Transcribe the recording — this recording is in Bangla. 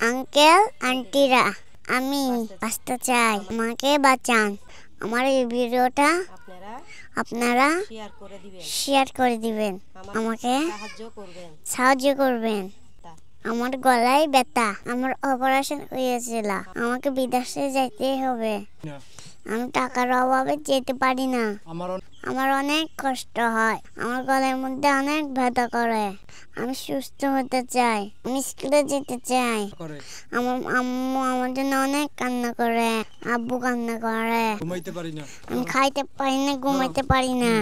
আঙ্কেল আন্টিরা, আমি বাঁচতে চাই, আমাকে বাঁচান। আমার এই ভিডিওটা আপনারা শেয়ার করে দিবেন, আমাকে সাহায্য করবেন। আমার গলায় ব্যথা, আমার অপারেশন হয়েছিল, আমাকে বিদেশে যেতে হবে। আমি টাকার অভাবে যেতে পারি না। আমার অনেক কষ্ট হয়, আমার গলার মধ্যে অনেক ব্যথা করে। আমি সুস্থ হতে চাই, আমি স্কুলে যেতে চাই। আমার আম্মু আমার জন্য অনেক কান্না করে, আব্বু কান্না করে। আমি খাইতে পারি না, ঘুমাইতে পারি না।